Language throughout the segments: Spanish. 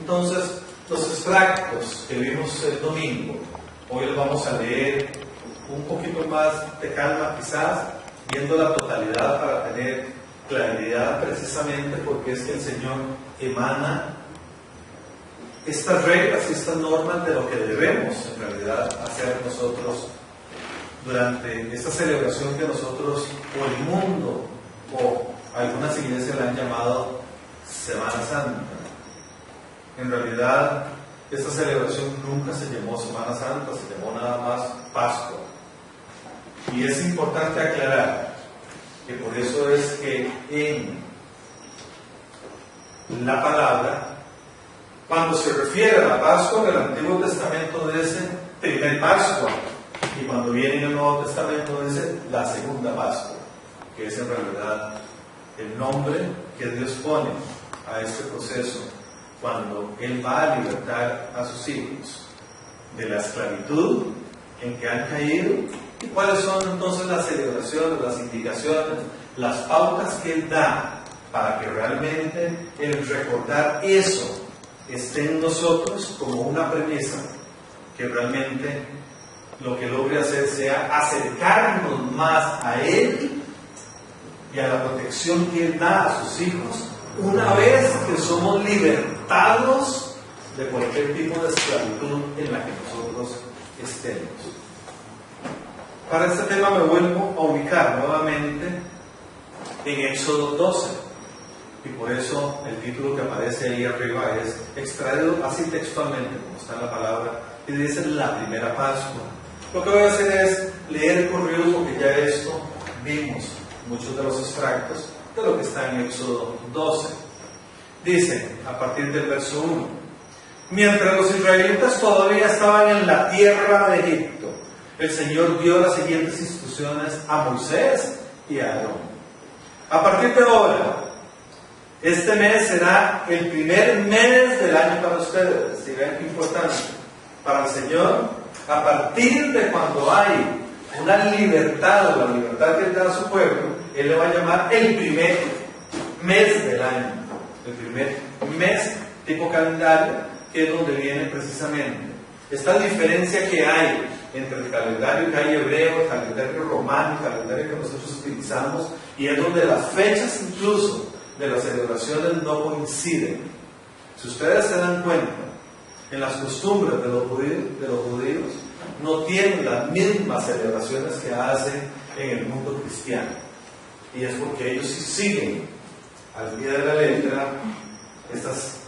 Entonces, los extractos que vimos el domingo, hoy los vamos a leer un poquito más de calma quizás, viendo la totalidad para tener claridad, precisamente porque es que el Señor emana estas reglas y estas normas de lo que debemos en realidad hacer nosotros durante esta celebración que nosotros, o el mundo, o algunas iglesias la han llamado Semana Santa. En realidad, esta celebración nunca se llamó Semana Santa, se llamó nada más Pascua. Y es importante aclarar que por eso es que en la palabra, cuando se refiere a la Pascua del Antiguo Testamento, dice primer Pascua, y cuando viene en el Nuevo Testamento dice la segunda Pascua, que es en realidad el nombre que Dios pone a este proceso cuando Él va a libertar a sus hijos de la esclavitud en que han caído. ¿Y cuáles son entonces las celebraciones, las indicaciones, las pautas que Él da para que realmente el recordar eso esté en nosotros como una premisa que realmente lo que logre hacer sea acercarnos más a Él y a la protección que Él da a sus hijos una vez que somos libertados de cualquier tipo de esclavitud en la que nosotros estemos? Para este tema me vuelvo a ubicar nuevamente en Éxodo 12, y por eso el título que aparece ahí arriba es extraído así textualmente como está en la palabra, y dice la primera Pascua. Lo que voy a hacer es leer el corrido, porque ya esto vimos muchos de los extractos de lo que está en Éxodo 12. Dice, a partir del verso 1: mientras los israelitas todavía estaban en la tierra de Egipto, el Señor dio las siguientes instrucciones a Moisés y a Aarón. A partir de ahora, este mes será el primer mes del año para ustedes. ¿Sí ven qué importante? Para el Señor, a partir de cuando hay una libertad, o la libertad que Él da a su pueblo, Él le va a llamar el primer mes del año. El primer mes tipo calendario, que es donde viene precisamente esta diferencia que hay entre el calendario que hay hebreo, el calendario romano, el calendario que nosotros utilizamos, y es donde las fechas incluso de las celebraciones no coinciden. Si ustedes se dan cuenta, en las costumbres de los judíos no tienen las mismas celebraciones que hacen en el mundo cristiano, y es porque ellos sí siguen al pie de la letra estas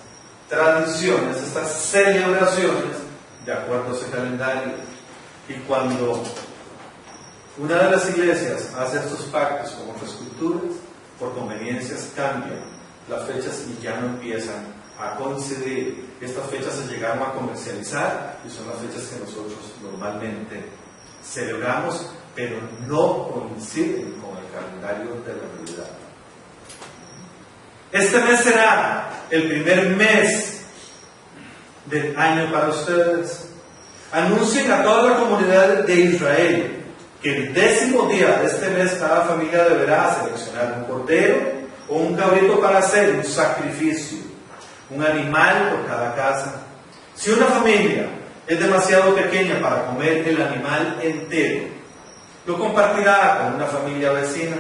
tradiciones, estas celebraciones de acuerdo a ese calendario. Y cuando una de las iglesias hace estos pactos con otras culturas, por conveniencias cambian las fechas y ya no empiezan a coincidir. Estas fechas se llegaron a comercializar y son las fechas que nosotros normalmente celebramos, pero no coinciden con el calendario de la realidad. Este mes será el primer mes del año para ustedes. Anuncien a toda la comunidad de Israel que el 10º día de este mes cada familia deberá seleccionar un cordero o un cabrito para hacer un sacrificio, un animal por cada casa. Si una familia es demasiado pequeña para comer el animal entero, lo compartirá con una familia vecina.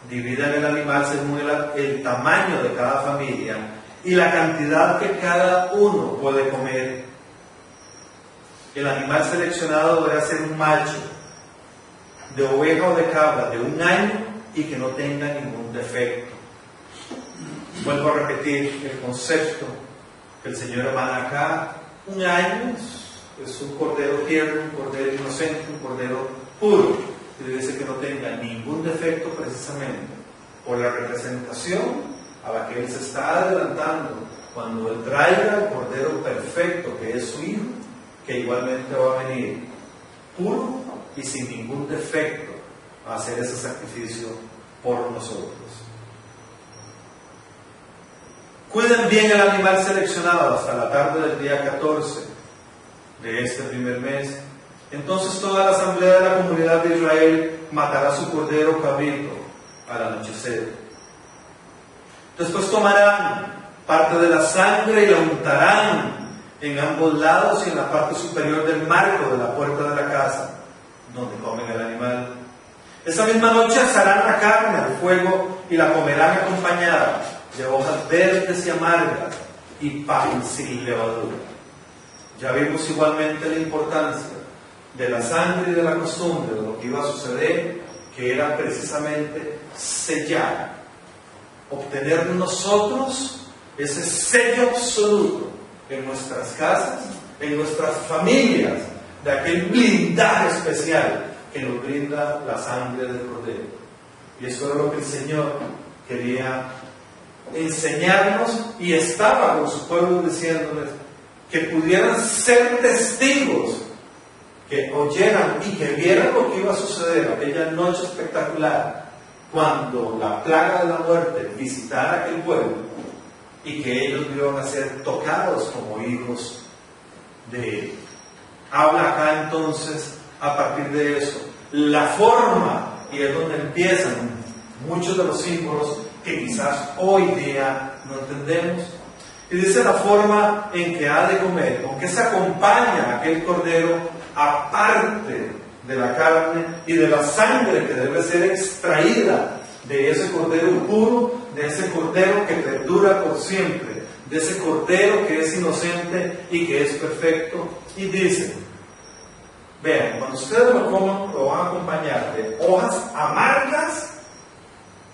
Dividan el animal según el tamaño de cada familia y la cantidad que cada uno puede comer. El animal seleccionado deberá ser un macho, de oveja o de cabra, de 1 año y que no tenga ningún defecto. Vuelvo a repetir el concepto que el Señor emana acá. 1 año es un cordero tierno, un cordero inocente, un cordero puro. Y dice que no tenga ningún defecto, precisamente por la representación a la que Él se está adelantando cuando Él traiga el cordero perfecto, que es su Hijo, que igualmente va a venir puro y sin ningún defecto a hacer ese sacrificio por nosotros. Cuiden bien el animal seleccionado hasta la tarde del día 14 de este primer mes. Entonces toda la asamblea de la comunidad de Israel matará su cordero cabrito al anochecer. Después tomarán parte de la sangre y la untarán en ambos lados y en la parte superior del marco de la puerta de la casa, donde comen el animal. Esa misma noche asarán la carne al fuego y la comerán acompañada de hojas verdes y amargas y pan sin levadura. Ya vimos igualmente la importancia de la sangre y de la costumbre, de lo que iba a suceder, que era precisamente sellar, obtener nosotros ese sello absoluto en nuestras casas, en nuestras familias, de aquel blindaje especial que nos brinda la sangre del Cordero. Y eso era lo que el Señor quería enseñarnos, y estaba con su pueblo diciéndoles que pudieran ser testigos, que oyeran y que vieran lo que iba a suceder aquella noche espectacular, cuando la plaga de la muerte visitara aquel pueblo, y que ellos iban a ser tocados como hijos de Él. Habla acá entonces, a partir de eso, la forma, y es donde empiezan muchos de los símbolos que quizás hoy día no entendemos. Y dice la forma en que ha de comer, con que se acompaña aquel cordero, aparte de la carne y de la sangre que debe ser extraída de ese cordero puro, de ese cordero que perdura por siempre, de ese cordero que es inocente y que es perfecto. Y dice, vean, cuando ustedes lo coman, lo van a acompañar de hojas amargas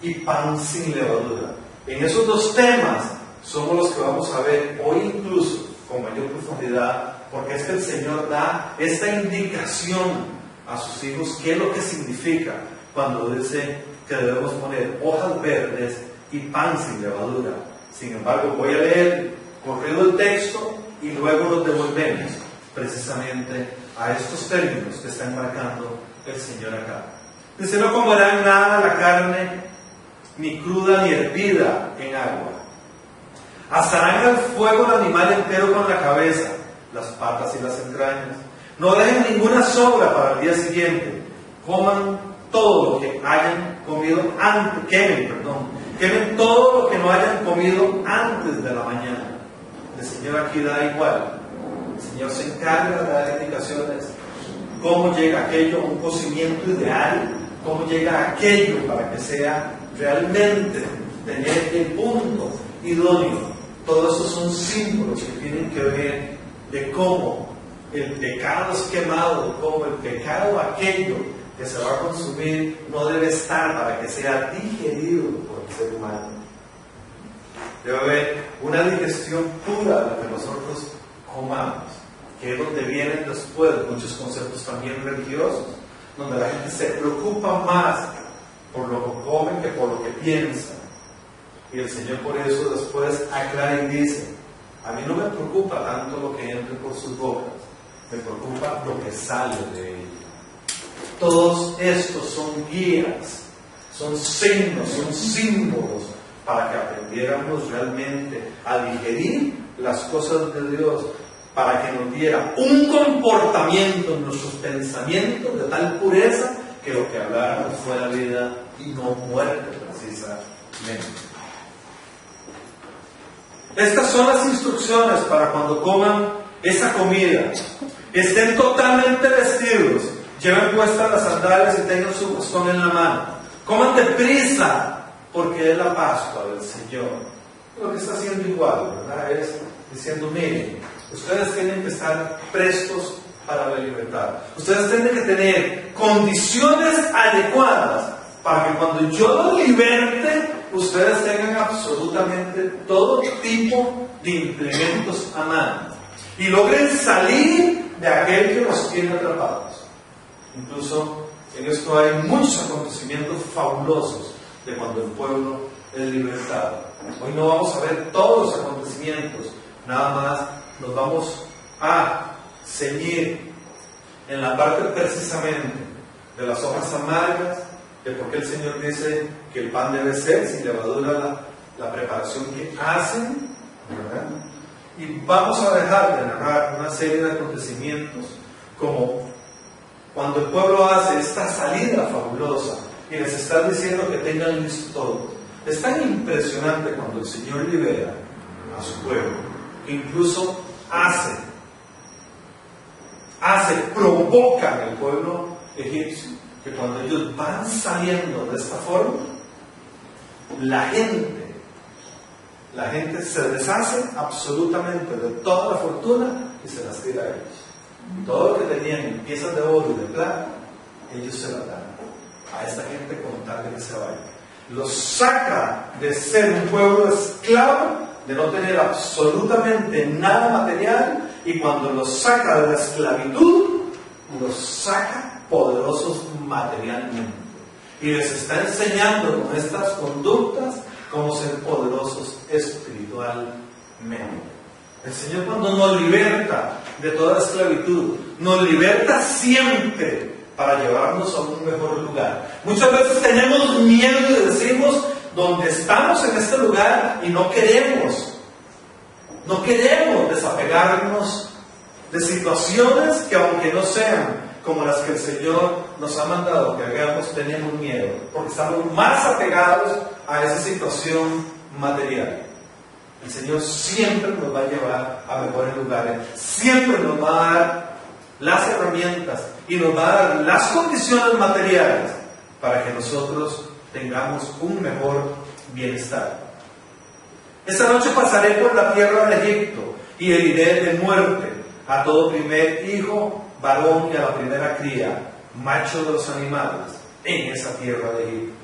y pan sin levadura. En esos dos temas somos los que vamos a ver hoy, incluso con mayor profundidad, porque es que el Señor da esta indicación a sus hijos qué es lo que significa cuando dice que debemos poner hojas verdes y pan sin levadura. Sin embargo, voy a leer corrido el texto y luego nos devolvemos precisamente a estos términos que está enmarcando el Señor acá. Dice: no comerán nada la carne, ni cruda ni hervida en agua. Asarán al fuego el animal entero con la cabeza, las patas y las entrañas. No dejen ninguna sobra para el día siguiente. Coman todo lo que hayan comido antes, quemen todo lo que no hayan comido antes de la mañana. El Señor aquí da igual. El Señor se encarga de dar indicaciones. Cómo llega aquello a un cocimiento ideal, cómo llega aquello para que sea realmente tener el punto idóneo. Todos esos son símbolos que tienen que ver de cómo el pecado es quemado, cómo el pecado, aquello que se va a consumir, no debe estar para que sea digerido por el ser humano. Debe haber una digestión pura de lo que nosotros comamos, que es donde vienen después muchos conceptos también religiosos, donde la gente se preocupa más por lo que comen que por lo que piensa. Y el Señor por eso después aclara y dice: a mí no me preocupa tanto lo que entre por sus bocas, me preocupa lo que sale de ellos. Todos estos son guías, son signos, son símbolos para que aprendiéramos realmente a digerir las cosas de Dios, para que nos diera un comportamiento en nuestros pensamientos de tal pureza que lo que habláramos fuera vida y no muerte precisamente. Estas son las instrucciones para cuando coman esa comida. Estén totalmente vestidos, lleven puestas las sandalias y tengan su bastón en la mano. Coman deprisa, porque es la Pascua del Señor. Lo que está haciendo igual, ¿verdad? Es diciendo: miren, ustedes tienen que estar prestos para la libertad. Ustedes tienen que tener condiciones adecuadas para que cuando yo los liberte, ustedes tengan absolutamente todo tipo de implementos a mano y logren salir de aquel que los tiene atrapados. Incluso en esto hay muchos acontecimientos fabulosos de cuando el pueblo es libertado. Hoy no vamos a ver todos los acontecimientos, nada más nos vamos a ceñir en la parte precisamente de las hojas amargas, de por qué el Señor dice que el pan debe ser sin levadura, la preparación que hacen, ¿verdad? Y vamos a dejar de narrar una serie de acontecimientos como cuando el pueblo hace esta salida fabulosa y les está diciendo que tengan listo todo. Es tan impresionante cuando el Señor libera a su pueblo, que incluso provocan al pueblo egipcio, que cuando ellos van saliendo de esta forma, la gente se deshace absolutamente de toda la fortuna y se las tira a ellos. Todo lo que tenían en piezas de oro y de plata, ellos se las dan a esta gente con tal de que se vaya. Los saca de ser un pueblo esclavo, de no tener absolutamente nada material, y cuando los saca de la esclavitud, los saca poderosos materialmente. Y les está enseñando con estas conductas cómo ser poderosos espiritualmente. El Señor, cuando nos liberta de toda esclavitud, nos liberta siempre para llevarnos a un mejor lugar. Muchas veces tenemos miedo y decimos, donde estamos en este lugar, y no queremos desapegarnos de situaciones que, aunque no sean como las que el Señor nos ha mandado que hagamos, tenemos miedo, porque estamos más apegados a esa situación material. El Señor siempre nos va a llevar a mejores lugares, siempre nos va a dar las herramientas y nos va a dar las condiciones materiales para que nosotros tengamos un mejor bienestar. Esta noche pasaré por la tierra de Egipto y heriré de muerte a todo primer hijo varón y a la primera cría, macho de los animales, en esa tierra de Egipto.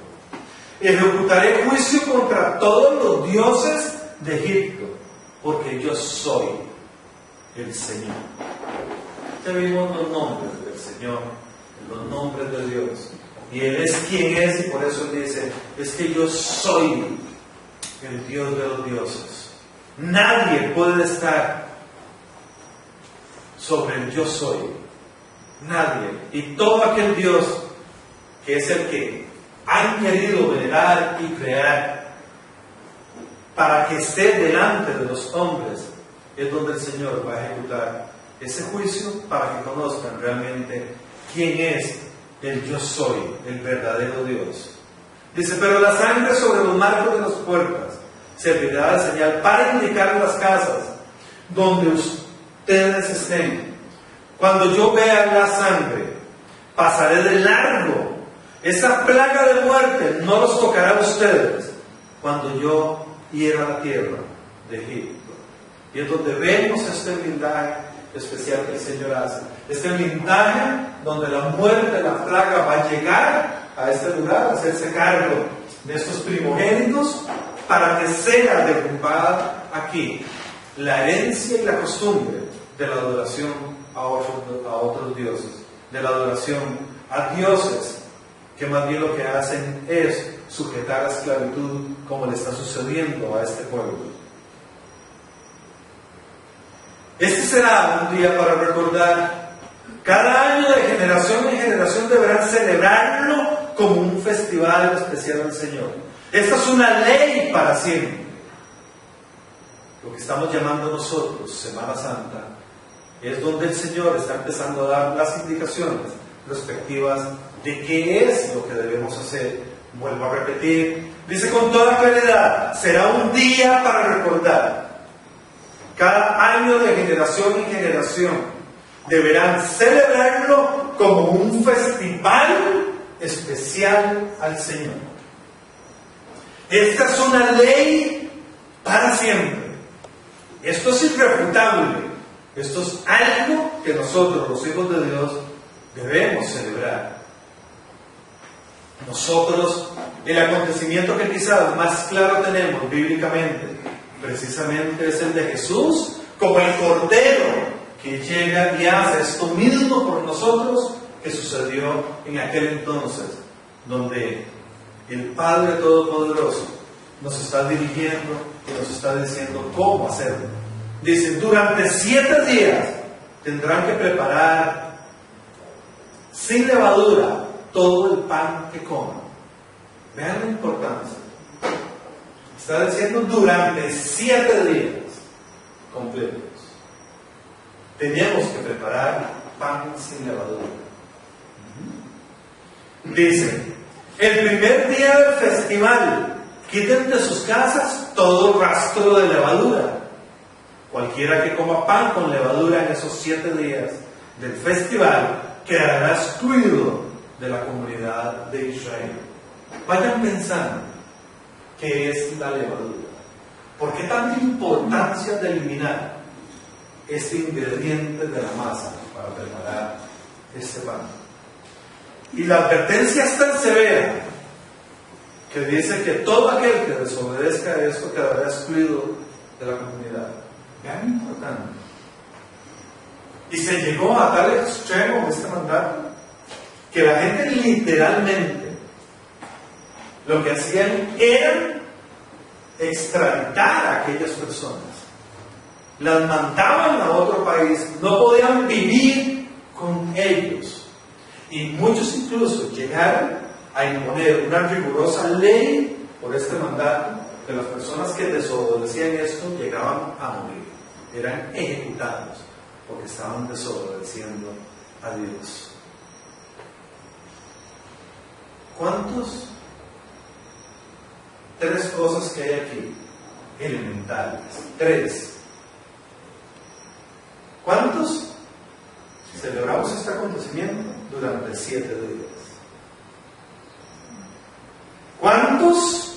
Ejecutaré juicio contra todos los dioses de Egipto, porque yo soy el Señor. Ya vimos los nombres del Señor, los nombres de Dios, y Él es quien es, y por eso Él dice, es que yo soy el Dios de los dioses. Nadie puede estar sobre el yo soy. Nadie. Y todo aquel Dios que es el que han querido venerar y crear para que esté delante de los hombres, es donde el Señor va a ejecutar ese juicio para que conozcan realmente quién es el yo soy, el verdadero Dios. Dice, pero la sangre sobre los marcos de las puertas servirá de señal para indicar las casas donde ustedes estén. Cuando yo vea la sangre, pasaré de largo. Esa plaga de muerte no los tocará a ustedes cuando yo hiera la tierra de Egipto. Y es donde vemos este blindaje especial que el Señor hace. Este blindaje donde la muerte, la plaga va a llegar a este lugar, a hacerse cargo de estos primogénitos para que sea derrumbada aquí la herencia y la costumbre de la adoración a otros dioses, de la adoración a dioses que más bien lo que hacen es sujetar a esclavitud, como le está sucediendo a este pueblo. Este será un día para recordar. Cada año, de generación en generación, deberán celebrarlo como un festival especial al Señor. Esta es una ley para siempre. Lo que estamos llamando nosotros Semana Santa es donde el Señor está empezando a dar las indicaciones respectivas de qué es lo que debemos hacer. Vuelvo a repetir, dice con toda claridad, será un día para recordar. Cada año, de generación en generación, deberán celebrarlo como un festival especial al Señor. Esta es una ley para siempre. Esto es irrefutable. Esto es algo que nosotros, los hijos de Dios, debemos celebrar. Nosotros, el acontecimiento que quizás más claro tenemos bíblicamente, precisamente es el de Jesús, como el Cordero que llega y hace esto mismo por nosotros que sucedió en aquel entonces, donde el Padre Todopoderoso nos está dirigiendo y nos está diciendo cómo hacerlo. Dice, durante 7 días tendrán que preparar sin levadura todo el pan que coman. Vean la importancia. Está diciendo durante 7 días completos. Tenemos que preparar pan sin levadura. Dice, el primer día del festival, quiten de sus casas todo rastro de levadura. Cualquiera que coma pan con levadura en esos 7 días del festival quedará excluido de la comunidad de Israel. Vayan pensando qué es la levadura. ¿Por qué tanta importancia de eliminar este ingrediente de la masa para preparar este pan? Y la advertencia es tan severa que dice que todo aquel que desobedezca a esto quedará excluido de la comunidad. Vean importante. Y se llegó a tal extremo este mandato que la gente literalmente lo que hacían era extraditar a aquellas personas. Las mandaban a otro país, no podían vivir con ellos. Y muchos incluso llegaron a imponer una rigurosa ley por este mandato, que las personas que desobedecían esto llegaban a morir, eran ejecutados porque estaban desobedeciendo a Dios. ¿Cuántos? 3 cosas que hay aquí, elementales. 3. ¿Cuántos celebramos este acontecimiento durante 7 días? ¿Cuántos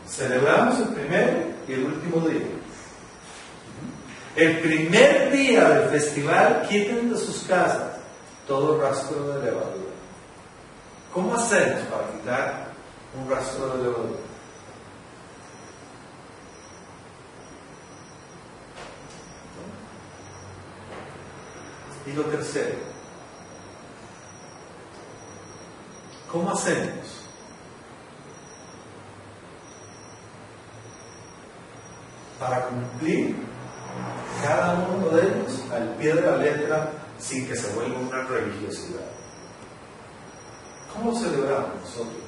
celebramos el primero y el último día? El primer día del festival quiten de sus casas todo rastro de levadura. ¿Cómo hacemos para quitar un rastro de levadura? Y lo tercero, ¿cómo hacemos para cumplir cada uno de ellos al pie de la letra sin que se vuelva una religiosidad? ¿Cómo celebramos nosotros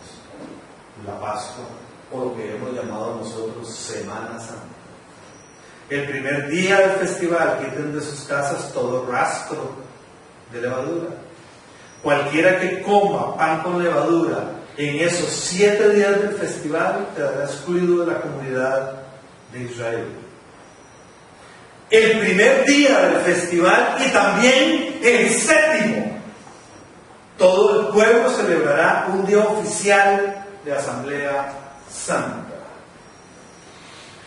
la Pascua, o lo que hemos llamado nosotros Semana Santa? El primer día del festival quiten de sus casas todo rastro de levadura. Cualquiera que coma pan con levadura en esos 7 días del festival quedará excluido de la comunidad de Israel. El primer día del festival y también el 7º, todo el pueblo celebrará un día oficial de Asamblea Santa.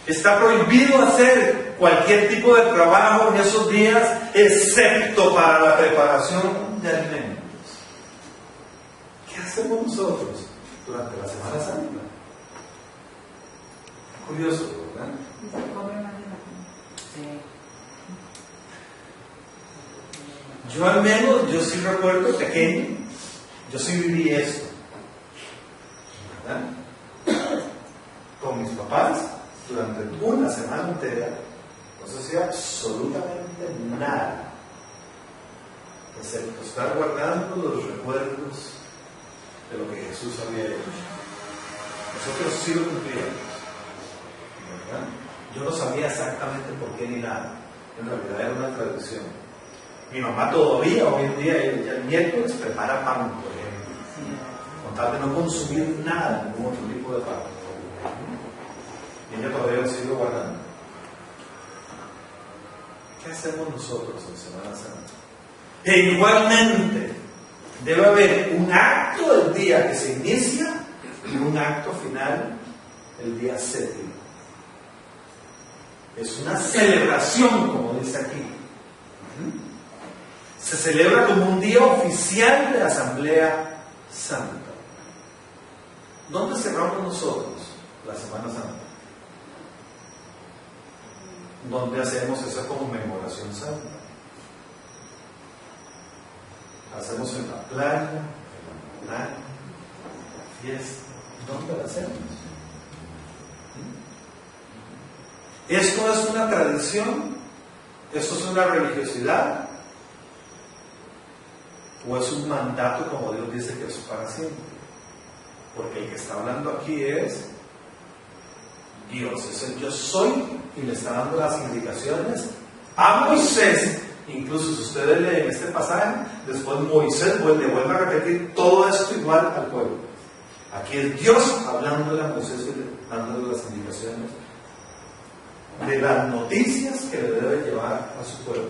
Está prohibido hacer cualquier tipo de trabajo en esos días, excepto para la preparación de alimentos. ¿Qué hacemos nosotros durante la Semana Santa? Curioso, ¿verdad? Yo al menos, yo sí recuerdo pequeño, yo sí viví esto, ¿verdad? Con mis papás, durante una semana entera, no se hacía absolutamente nada, excepto estar guardando los recuerdos de lo que Jesús había hecho. Nosotros sí lo cumplíamos, ¿verdad? Yo no sabía exactamente por qué ni nada, en realidad era una tradición. Mi mamá todavía, hoy en día, el miércoles prepara pan, por ejemplo, con tal de no consumir nada, ningún otro tipo de pan. Y ella todavía lo sigue guardando. ¿Qué hacemos nosotros en Semana Santa? E igualmente, debe haber un acto el día que se inicia y un acto final el día 7º. Es una celebración, como dice aquí. Se celebra como un día oficial de Asamblea Santa. ¿Dónde cerramos nosotros la Semana Santa? ¿Dónde hacemos esa conmemoración santa? Hacemos en la playa, en la fiesta. ¿Dónde la hacemos? ¿Esto es una tradición? ¿Esto es una religiosidad? ¿O es un mandato, como Dios dice, que es para siempre? Porque el que está hablando aquí es Dios, es el yo soy, y le está dando las indicaciones a Moisés. Incluso si ustedes leen este pasaje, después Moisés le vuelve a repetir todo esto igual al pueblo. Aquí es Dios hablándole a Moisés y dándole las indicaciones de las noticias que le debe llevar a su pueblo.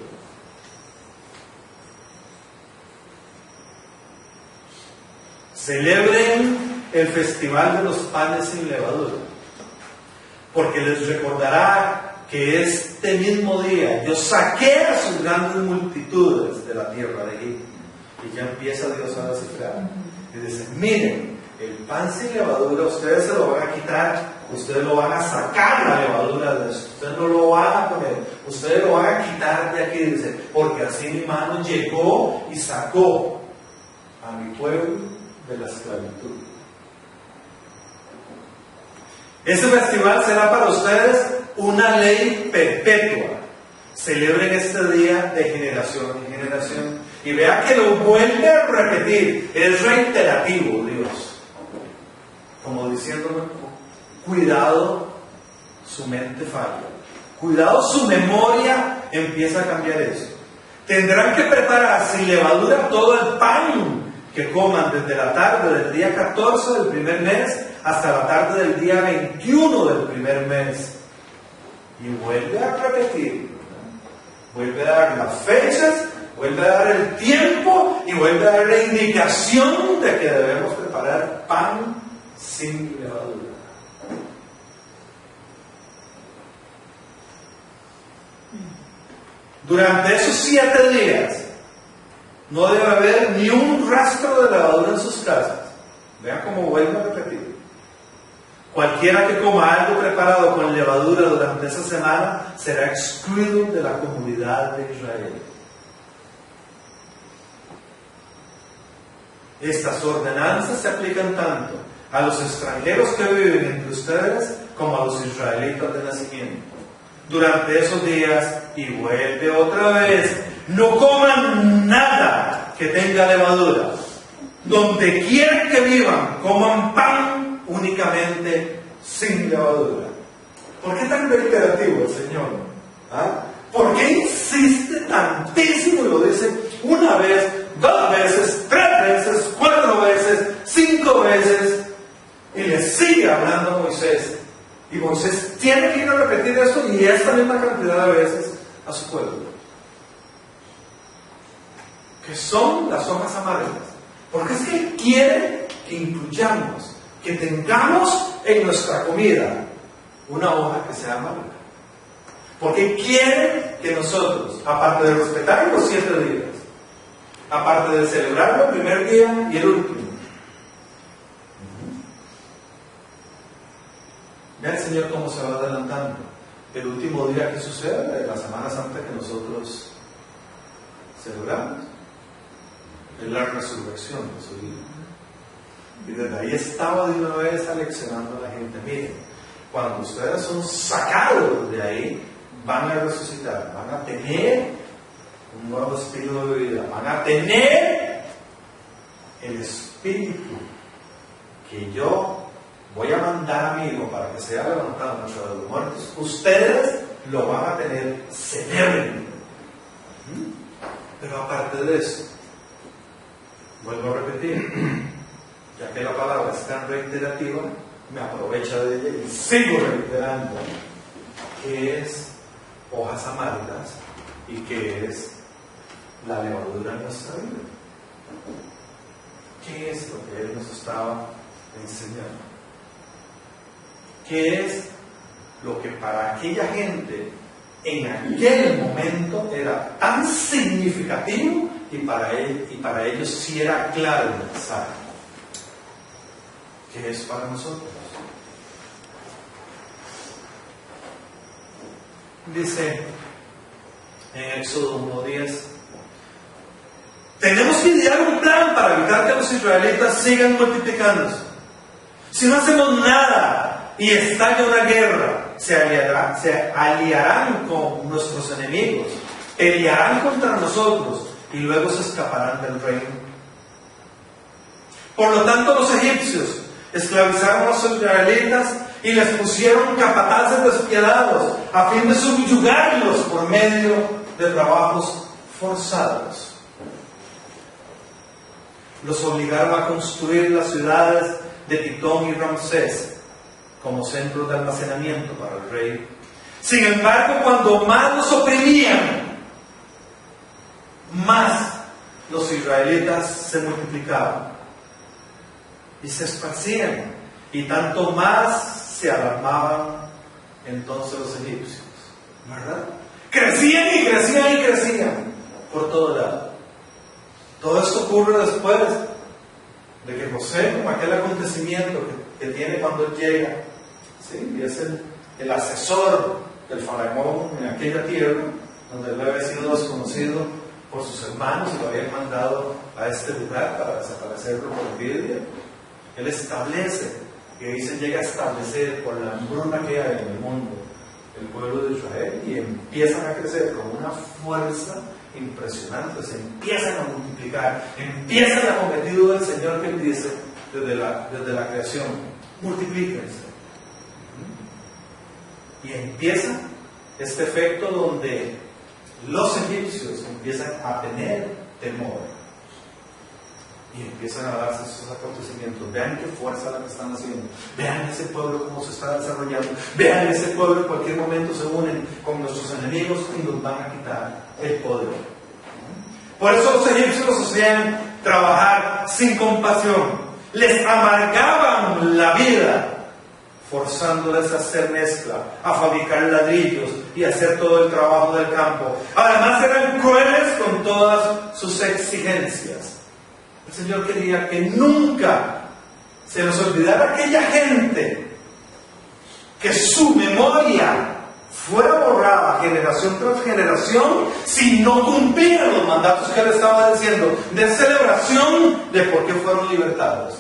Celebren el festival de los panes sin levadura, porque les recordará que este mismo día yo saqué a sus grandes multitudes de la tierra de Egipto. Y ya empieza Dios a descifrar. Y dice, miren, el pan sin levadura, ustedes se lo van a quitar, ustedes lo van a sacar la levadura de eso, ustedes no lo van a poner, ustedes lo van a quitar de aquí, dice, porque así mi mano llegó y sacó a mi pueblo de la esclavitud. Este festival será para ustedes una ley perpetua. Celebren este día de generación en generación. Y vea que lo vuelve a repetir. Es reiterativo, Dios. Como diciéndome, cuidado, su mente falla. Cuidado, su memoria empieza a cambiar eso. Tendrán que preparar sin levadura todo el pan que coman desde la tarde del día 14 del primer mes hasta la tarde del día 21 del primer mes. Y vuelve a repetir, vuelve a dar las fechas, vuelve a dar el tiempo y vuelve a dar la indicación de que debemos preparar pan sin levadura. Durante esos 7 días no debe haber ni un rastro de levadura en sus casas. Vean cómo vuelve a repetir. Cualquiera que coma algo preparado con levadura durante esa semana será excluido de la comunidad de Israel. Estas ordenanzas se aplican tanto a los extranjeros que viven entre ustedes como a los israelitas de nacimiento. Durante esos días, y vuelve otra vez, no coman nada que tenga levadura. Donde quieran que vivan, coman pan únicamente sin levadura. ¿Por qué tan reiterativo el Señor? ¿Ah? ¿Por qué insiste tantísimo y lo dice una vez, 2 veces, 3 veces, 4 veces, 5 veces? Y le sigue hablando a Moisés. Y Moisés tiene que ir a repetir eso y esta misma cantidad de veces a su pueblo. Que son las hojas amargas. Porque es que Él quiere que incluyamos, que tengamos en nuestra comida una hoja que sea amarga. Porque quiere que nosotros, aparte de respetar los 7 días, aparte de celebrarlo el primer día y el último, vea el Señor cómo se va adelantando. El último día que sucede de la Semana Santa que nosotros celebramos es la resurrección de su vida. Y desde ahí estaba de una vez aleccionando a la gente. Miren, cuando ustedes son sacados de ahí, van a resucitar, van a tener un nuevo estilo de vida, van a tener el espíritu que yo voy a mandar a mi Hijo para que sea levantado entre los muertos. Ustedes lo van a tener, celebren. Pero aparte de eso, vuelvo a repetir, ya que la palabra es tan reiterativa, me aprovecho de ella y sigo reiterando que es hojas amargas y que es la levadura en nuestra vida. ¿Qué es lo que Él nos estaba enseñando? ¿Qué es lo que para aquella gente en aquel momento era tan significativo y para ellos sí era claro el mensaje? ¿Qué es para nosotros? Dice en Éxodo 1:10, tenemos que idear un plan para evitar que los israelitas sigan multiplicándose. Si no hacemos nada y estalla una guerra, se aliarán con nuestros enemigos, pelearán contra nosotros y luego se escaparán del reino. Por lo tanto, los egipcios esclavizaron a los israelitas y les pusieron capataces despiadados a fin de subyugarlos por medio de trabajos forzados. Los obligaron a construir las ciudades de Pitón y Ramsés como centros de almacenamiento para el rey. Sin embargo, cuando más los oprimían, más los israelitas se multiplicaban y se esparcían, y tanto más se alarmaban entonces los egipcios, ¿verdad? Crecían y crecían y crecían por todo lado. Todo esto ocurre después de que José, como aquel acontecimiento que tiene cuando él llega, ¿sí? Y es el asesor del faraón en aquella tierra, donde él había sido desconocido por sus hermanos y lo habían mandado a este lugar para desaparecerlo por envidia. Él establece, y ahí se llega a establecer por la hambruna que hay en el mundo, el pueblo de Israel, y empiezan a crecer con una fuerza impresionante, se empiezan a multiplicar, empieza el cometido del Señor que él dice desde la creación: multiplíquense. Y empieza este efecto donde los egipcios empiezan a tener temor y empiezan a darse esos acontecimientos. Vean qué fuerza la que están haciendo, vean ese pueblo cómo se está desarrollando, vean ese pueblo en cualquier momento se unen con nuestros enemigos y nos van a quitar el poder. Por eso los egipcios los hacían trabajar sin compasión, les amargaban la vida, forzándoles a hacer mezcla, a fabricar ladrillos y a hacer todo el trabajo del campo. Además eran crueles con todas sus exigencias. El Señor quería que nunca se nos olvidara aquella gente, que su memoria fuera borrada generación tras generación si no cumplían los mandatos que él estaba diciendo de celebración de por qué fueron libertados.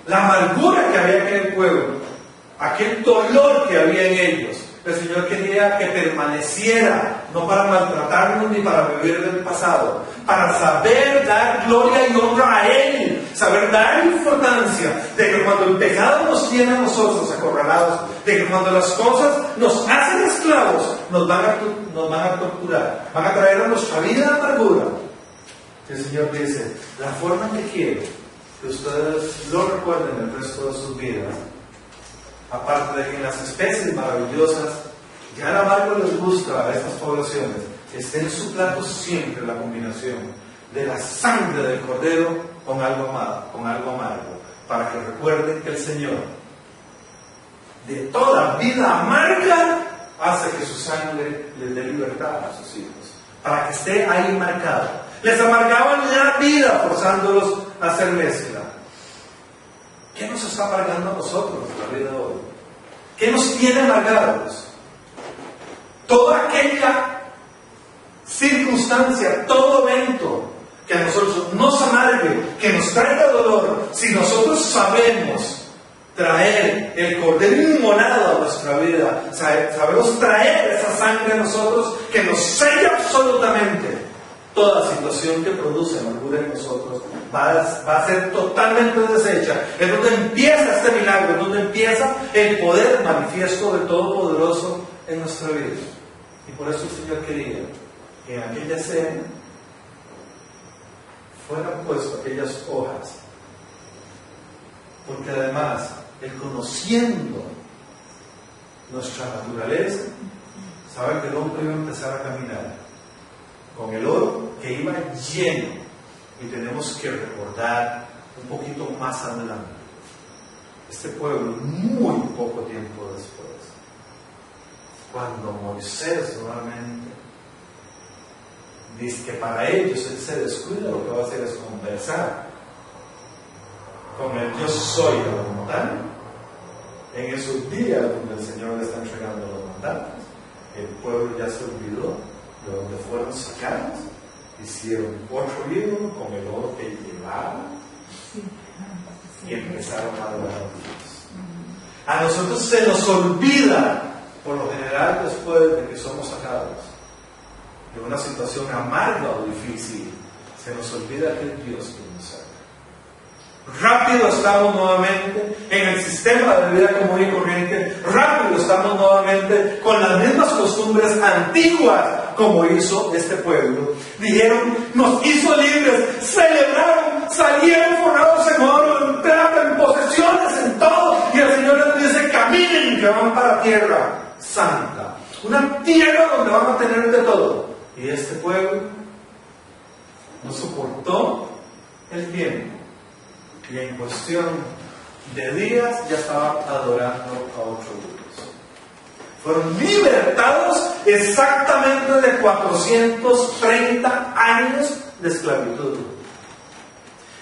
La amargura que había en el pueblo, aquel dolor que había en ellos, el Señor quería que permaneciera, no para maltratarnos ni para vivir del pasado, para saber dar gloria y honra a Él, saber dar importancia de que cuando el pecado nos tiene a nosotros acorralados, de que cuando las cosas nos hacen esclavos, nos van a torturar, van a traer a nuestra vida amargura. El Señor dice: la forma en que quiero que ustedes lo recuerden el resto de sus vidas, aparte de que en las especies maravillosas ya el amargo les gusta a estas poblaciones, esté en su plato siempre la combinación de la sangre del cordero con algo amargo, para que recuerden que el Señor de toda vida amarga hace que su sangre les dé libertad a sus hijos, para que esté ahí marcado. Les amargaban la vida forzándolos a hacer mezcla. ¿Qué nos está amargando a nosotros la vida de hoy? ¿Qué nos tiene amargados? Toda aquella circunstancia, todo evento que a nosotros nos amargue, que nos traiga dolor, si nosotros sabemos traer el cordero inmolado a nuestra vida, sabemos traer esa sangre a nosotros que nos sella absolutamente, toda situación que produce amargura en nosotros va a ser totalmente deshecha. Es donde empieza este milagro, es donde empieza el poder manifiesto del Todopoderoso en nuestra vida. Y por eso el Señor quería que en aquella escena fueran puestas aquellas hojas, porque además, el conociendo nuestra naturaleza, sabe que el hombre iba a empezar a caminar con el oro que iba lleno, y tenemos que recordar un poquito más adelante, este pueblo muy poco tiempo después, cuando Moisés nuevamente dice que para ellos él se descuida, lo que va a hacer es conversar con el yo soy de la montaña. En esos días donde el Señor le está entregando los mandatos, el pueblo ya se olvidó de donde fueron sacados, hicieron otro ídolo con el oro que llevaban y empezaron a adorar a Dios. A nosotros se nos olvida, por lo general, después de que somos sacados de una situación amarga o difícil, se nos olvida que es Dios quien nos saca. Rápido estamos nuevamente en el sistema de vida común y corriente, rápido estamos nuevamente con las mismas costumbres antiguas como hizo este pueblo. Dijeron: nos hizo libres, celebraron, salieron forrados en oro, en plata, en posesiones, en todo, y el Señor les dice: caminen que van para tierra santa, una tierra donde van a tener de todo. Y este pueblo no soportó el tiempo y en cuestión de días ya estaba adorando a otro Dios. Fueron libertados exactamente de 430 años de esclavitud.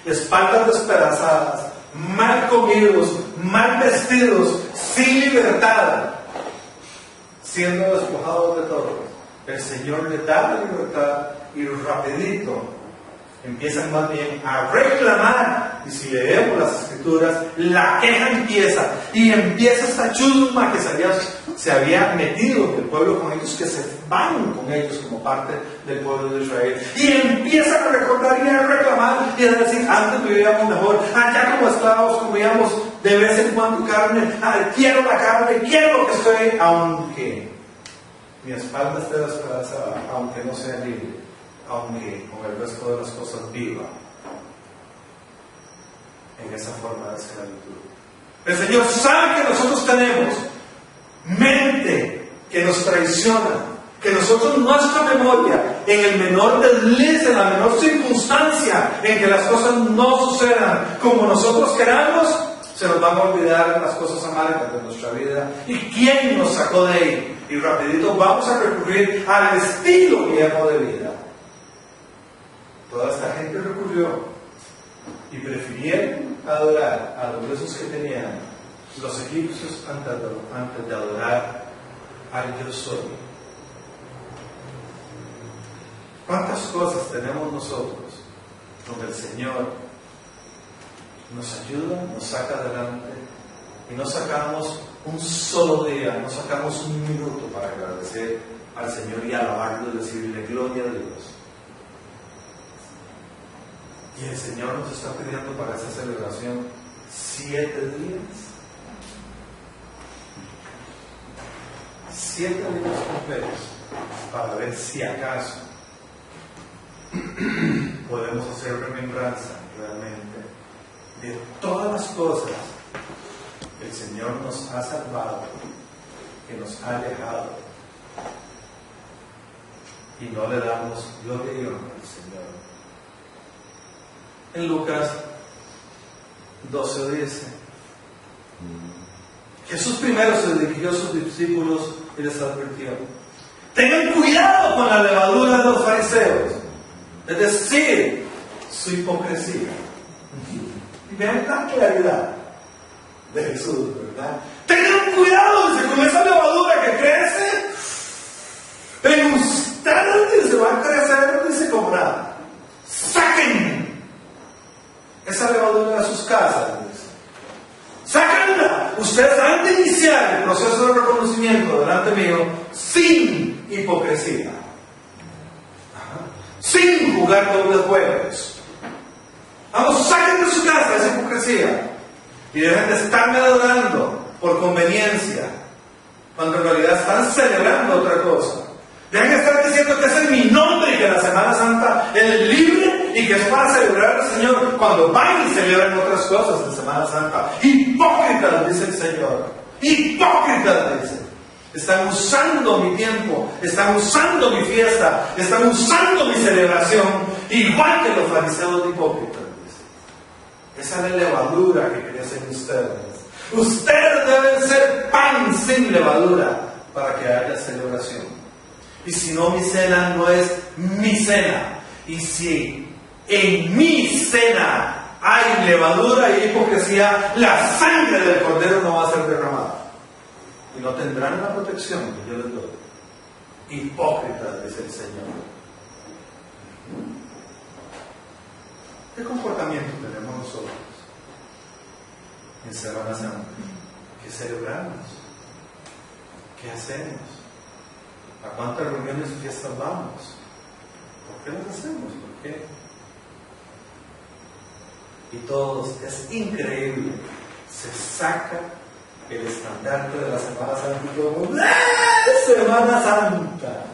Espaldas despedazadas, mal comidos, mal vestidos, sin libertad, siendo despojados de todo. El Señor le da la libertad y rapidito empiezan más bien a reclamar. Y si leemos las Escrituras, la queja empieza, y empieza esta chusma que se había metido del pueblo con ellos, que se van con ellos como parte del pueblo de Israel, y empiezan a recordar y a reclamar y a decir: antes vivíamos mejor, allá como esclavos comíamos de vez en cuando carne, quiero la carne, quiero lo que estoy, aunque mi espalda esté despedazada, aunque no sea libre, aunque con el resto de las cosas viva en esa forma de esclavitud. El Señor sabe que nosotros tenemos mente que nos traiciona, que nosotros, nuestra memoria, en el menor desliz, en la menor circunstancia en que las cosas no sucedan como nosotros queramos, se nos van a olvidar las cosas amargas de nuestra vida y quién nos sacó de ahí. Y rapidito vamos a recurrir al estilo viejo de vida. Toda esta gente recurrió y prefirieron adorar a los dioses que tenían los egipcios antes de adorar al Yo Soy. ¿Cuántas cosas tenemos nosotros donde el Señor nos ayuda, nos saca adelante y no sacamos un solo día, no sacamos un minuto para agradecer al Señor y alabarlo y decirle gloria a Dios? Y el Señor nos está pidiendo para esta celebración 7 días. 7 días completos para ver si acaso podemos hacer remembranza realmente de todas las cosas que el Señor nos ha salvado, que nos ha alejado, y no le damos gloria y honra al Señor. En Lucas 12 dice: Jesús primero se dirigió a sus discípulos y les advirtió: tengan cuidado con la levadura de los fariseos, es decir, su hipocresía. Y vean la claridad de Jesús, ¿verdad? Tengan cuidado, dice, con esa levadura que crece en ustedes, dice, va a crecer, dice, como nada. Saquen esa levadura de sus casas, dice. Sáquenla. Ustedes han de iniciar el proceso de reconocimiento delante mío sin hipocresía, sin jugar dobles juegos. Vamos, saquen de su casa esa hipocresía y dejen de estarme adorando por conveniencia, cuando en realidad están celebrando otra cosa. Dejen de estar diciendo que ese es mi nombre y que la Semana Santa es libre y que es para celebrar al Señor, cuando van y celebran otras cosas de Semana Santa. Hipócritas, dice el Señor. Hipócritas, dice. Están usando mi tiempo, están usando mi fiesta, están usando mi celebración, igual que los fariseos hipócritas. Esa es la levadura que crecen ustedes. Ustedes deben ser pan sin levadura para que haya celebración. Y si no, mi cena no es mi cena. Y si en mi cena hay levadura y hipocresía, la sangre del Cordero no va a ser derramada. Y no tendrán la protección que yo les doy. Hipócritas, dice el Señor. ¿Qué comportamiento tenemos nosotros en Semana Santa? ¿Qué celebramos? ¿Qué hacemos? ¿A cuántas reuniones y fiestas vamos? ¿Por qué las hacemos? ¿Por qué? Y todos, es increíble, se saca el estandarte de la Semana Santa y todo el mundo, Semana Santa,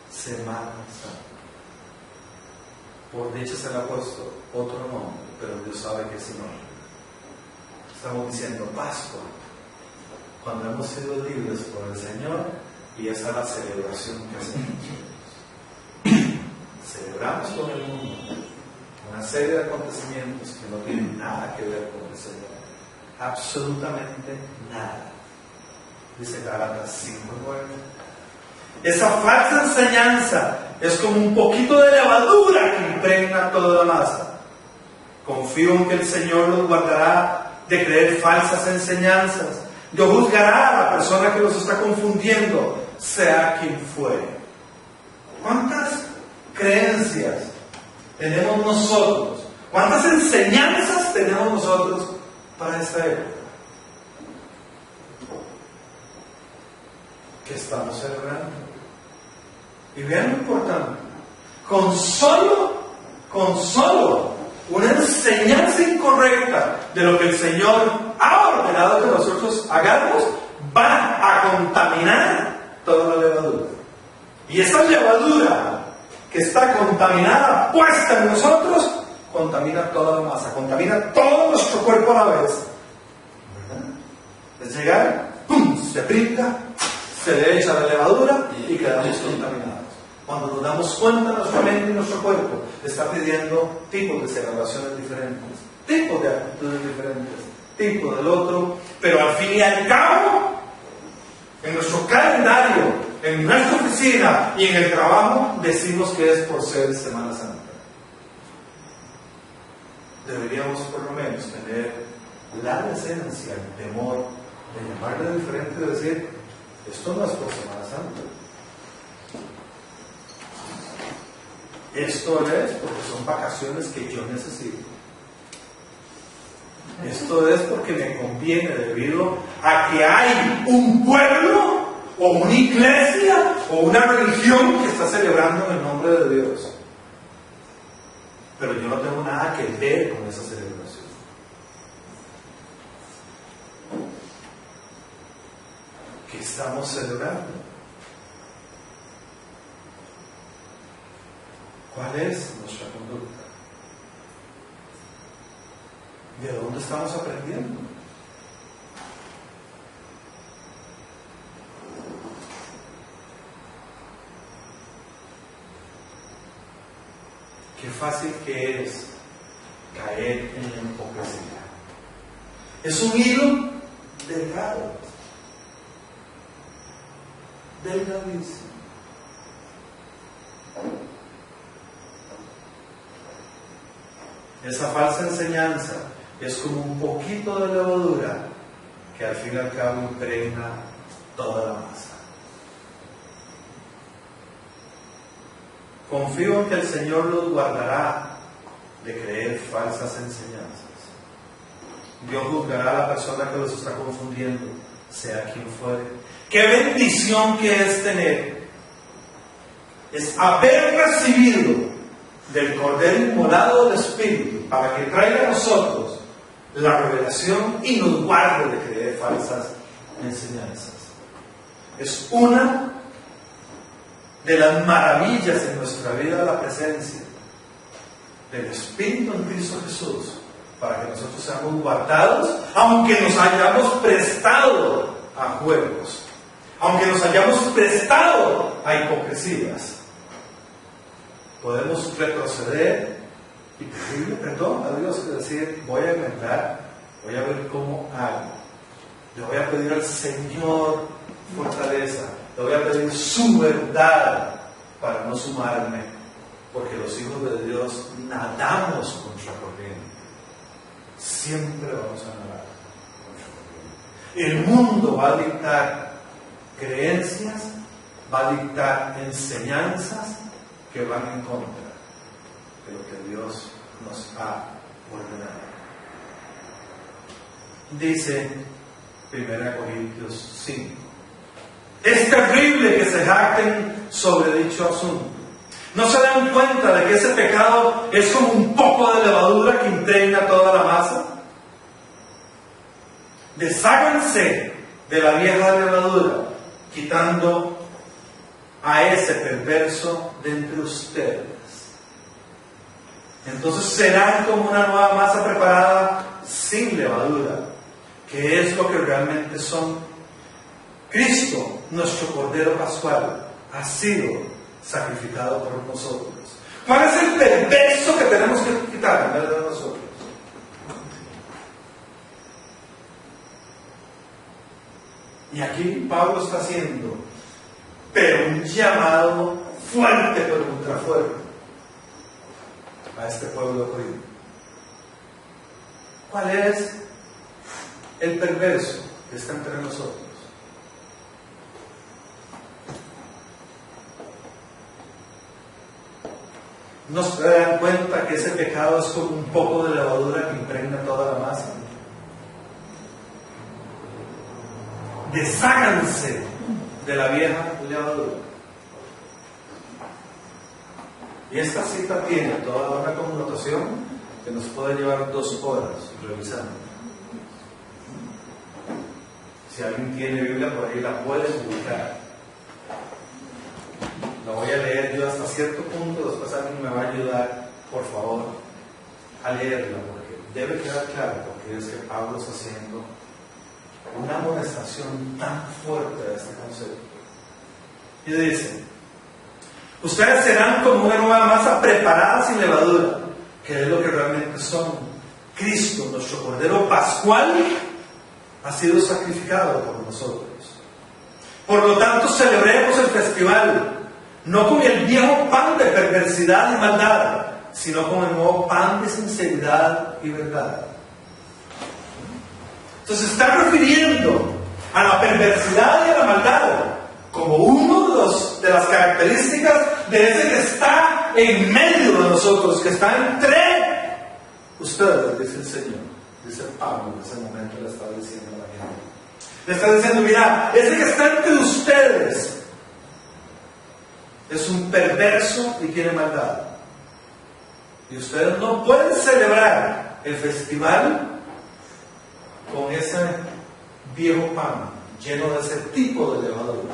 Semana Santa. Por dicho se le ha puesto otro nombre, pero Dios sabe que ese nombre. Estamos diciendo Pascua, cuando hemos sido libres por el Señor, y esa es la celebración que hacemos. Celebramos con el mundo una serie de acontecimientos que no tienen nada que ver con el Señor, absolutamente nada. Dice Gálatas 5:9. Esa falsa enseñanza es como un poquito de levadura que impregna toda la masa. Confío en que el Señor los guardará de creer falsas enseñanzas. Dios juzgará a la persona que los está confundiendo, sea quien fuere. ¿Cuántas creencias tenemos nosotros? ¿Cuántas enseñanzas tenemos nosotros para esta época? Que estamos celebrando. Y vean lo importante. Con solo una enseñanza incorrecta de lo que el Señor ha ordenado que nosotros hagamos, va a contaminar toda la levadura. Y esa levadura que está contaminada, puesta en nosotros, contamina toda la masa, contamina todo nuestro cuerpo a la vez. ¿Verdad? Es llegar, ¡pum!, se brinca, se le echa la levadura y quedamos contaminados. Cuando nos damos cuenta, nuestra mente y nuestro cuerpo está pidiendo tipos de celebraciones diferentes, tipos de actitudes diferentes, tipos del otro, pero al fin y al cabo, en nuestro calendario, en nuestra oficina y en el trabajo, decimos que es por ser Semana Santa. Deberíamos por lo menos tener la decencia, el temor de llamarle diferente y decir, esto no es por Semana Santa. Esto es porque son vacaciones que yo necesito. Esto es porque me conviene debido a que hay un pueblo o una iglesia o una religión que está celebrando en el nombre de Dios. Pero yo no tengo nada que ver con esa celebración. ¿Qué estamos celebrando? ¿Cuál es nuestra conducta? ¿De dónde estamos aprendiendo? Qué fácil que es caer en la hipocresía. Es un hilo delgado, delgadísimo. Esa falsa enseñanza es como un poquito de levadura que al fin y al cabo impregna toda la masa. Confío en que el Señor los guardará de creer falsas enseñanzas. Dios juzgará a la persona que los está confundiendo, sea quien fuere. ¡Qué bendición que es tener! Es haber recibido del Cordero inmolado del Espíritu para que traiga a nosotros la revelación y nos guarde de creer falsas enseñanzas. Es una de las maravillas en nuestra vida, la presencia del Espíritu en Cristo Jesús, para que nosotros seamos guardados, aunque nos hayamos prestado a juegos, aunque nos hayamos prestado a hipocresías. Podemos retroceder y pedirle perdón a Dios y decir, voy a inventar, voy a ver cómo hago. Le voy a pedir al Señor fortaleza, le voy a pedir su verdad para no sumarme, porque los hijos de Dios nadamos contra corriente. Siempre vamos a nadar contra corriente. El mundo va a dictar creencias, va a dictar enseñanzas que van en contra de lo que Dios nos ha ordenado. Dice 1 Corintios 5. Es terrible que se jacten sobre dicho asunto. ¿No se dan cuenta de que ese pecado es como un poco de levadura que impregna toda la masa? Desháganse de la vieja levadura, quitando a ese perverso de entre ustedes. Entonces serán como una nueva masa preparada sin levadura, que es lo que realmente son, Cristo, nuestro Cordero Pascual, ha sido sacrificado por nosotros. ¿Cuál es el perverso que tenemos que quitar en vez de nosotros? Y aquí Pablo está haciendo, pero un llamado fuerte, pero ultra fuerte, a este pueblo de Corinto. ¿Cuál es el perverso que está entre nosotros? ¿No se dan cuenta que ese pecado es como un poco de levadura que impregna toda la masa? Desháganse de la vieja levadura. Y esta cita tiene toda una connotación que nos puede llevar 2 horas revisando. Si alguien tiene Biblia por ahí, la puede publicar. La voy a leer yo hasta cierto punto, después alguien me va a ayudar, por favor, a leerla, porque debe quedar claro, porque es que Pablo está haciendo una amonestación tan fuerte de este concepto. Y dice: ustedes serán como una nueva masa preparada sin levadura, que es lo que realmente son. Cristo, nuestro Cordero Pascual, ha sido sacrificado por nosotros. Por lo tanto, celebremos el festival, no con el viejo pan de perversidad y maldad, sino con el nuevo pan de sinceridad y verdad. Entonces se está refiriendo a la perversidad y a la maldad como uno de las características de ese que está en medio de nosotros, que está entre ustedes, dice el Señor. Dice Pablo en ese momento le estaba diciendo a la gente. Le está diciendo: mira, ese que está entre ustedes es un perverso y tiene maldad. Y ustedes no pueden celebrar el festival con ese viejo pan lleno de ese tipo de levadura.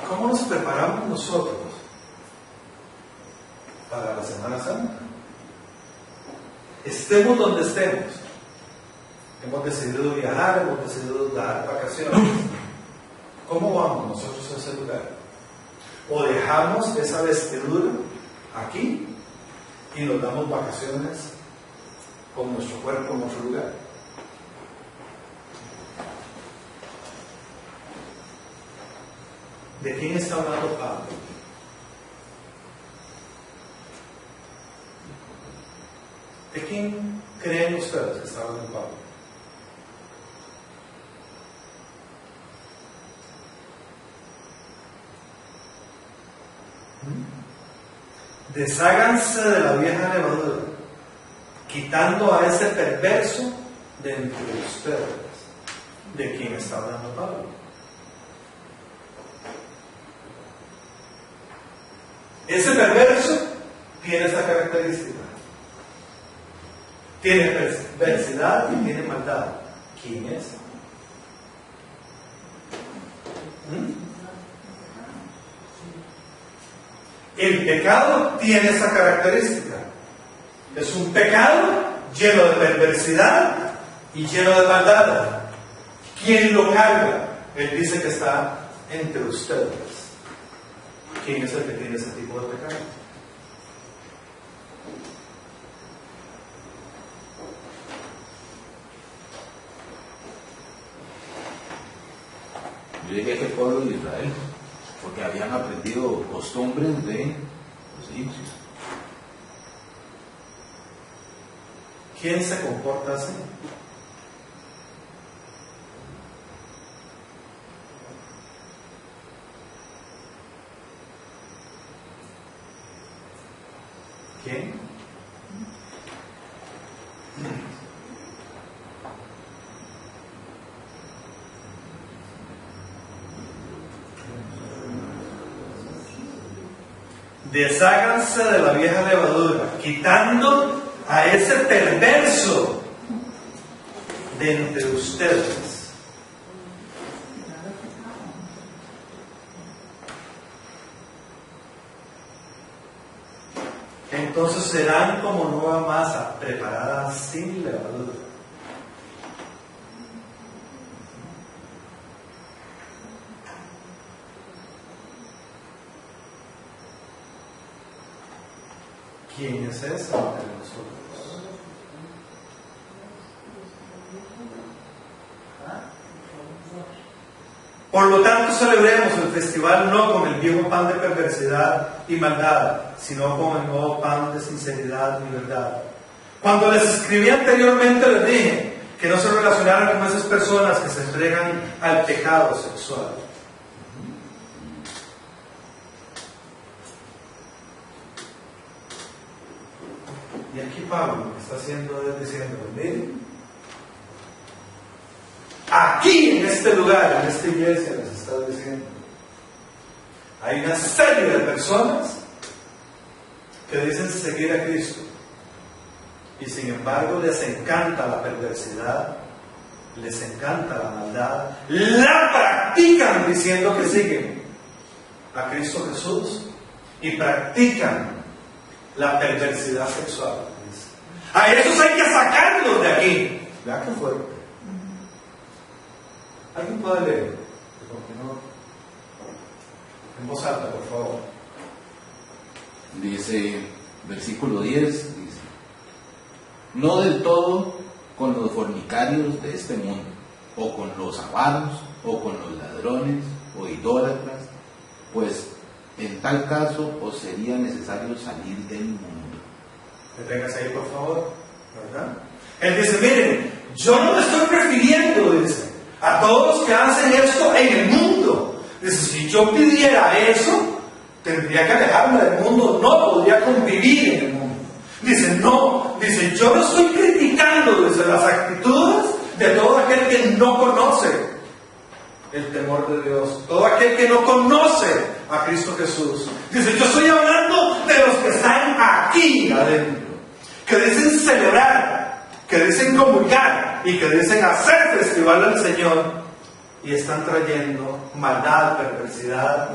¿Cómo nos preparamos nosotros para la Semana Santa? Estemos donde estemos. Hemos decidido viajar, hemos decidido dar vacaciones. ¿Cómo vamos nosotros a ese lugar? ¿O dejamos esa vestidura aquí y nos damos vacaciones con nuestro cuerpo en otro lugar? ¿De quién está hablando Pablo? ¿De quién creen ustedes que está hablando Pablo? Desháganse de la vieja levadura, quitando a ese perverso de entre ustedes. ¿De quién está hablando Pablo? Ese perverso tiene esta característica. Tiene perversidad y tiene maldad. ¿Quién es? El pecado tiene esa característica. Es un pecado lleno de perversidad y lleno de maldad. ¿Quién lo carga? Él dice que está entre ustedes. ¿Quién es el que tiene ese tipo de pecado? Yo dije que el pueblo de Israel, porque habían aprendido costumbres de los egipcios. ¿Quién se comporta así? ¿Quién? Desháganse de la vieja levadura, quitando a ese perverso de entre ustedes. Entonces serán como nueva masa, preparada sin levadura. ¿Quién es ese entre nosotros? Por lo tanto, celebremos el festival no con el viejo pan de perversidad y maldad, sino con el nuevo pan de sinceridad y verdad. Cuando les escribí anteriormente, les dije que no se relacionaran con esas personas que se entregan al pecado sexual. Y aquí Pablo lo que está haciendo es diciendo, miren, aquí en este lugar, en esta iglesia, les está diciendo, hay una serie de personas que dicen seguir a Cristo y sin embargo les encanta la perversidad, les encanta la maldad, la practican diciendo que siguen a Cristo Jesús y practican la perversidad sexual. A esos hay que sacarlos de aquí. Vean qué fuerte. ¿Alguien puede leer? En voz alta, por favor. Dice, versículo 10, dice, no del todo con los fornicarios de este mundo, o con los avaros, o con los ladrones, o idólatras, pues en tal caso os sería necesario salir del mundo. Deténgase ahí, por favor. ¿Verdad? Él dice, miren, yo no me estoy refiriendo, dice, a todos los que hacen esto en el mundo. Dice, si yo pidiera eso, tendría que alejarme del mundo, no podría convivir en el mundo. Dice, no, dice, yo no estoy criticando desde las actitudes de todo aquel que no conoce el temor de Dios, todo aquel que no conoce a Cristo Jesús. Dice, yo estoy hablando de los que están aquí adentro, que dicen celebrar, que dicen comulgar y que dicen hacer festival al Señor y están trayendo maldad, perversidad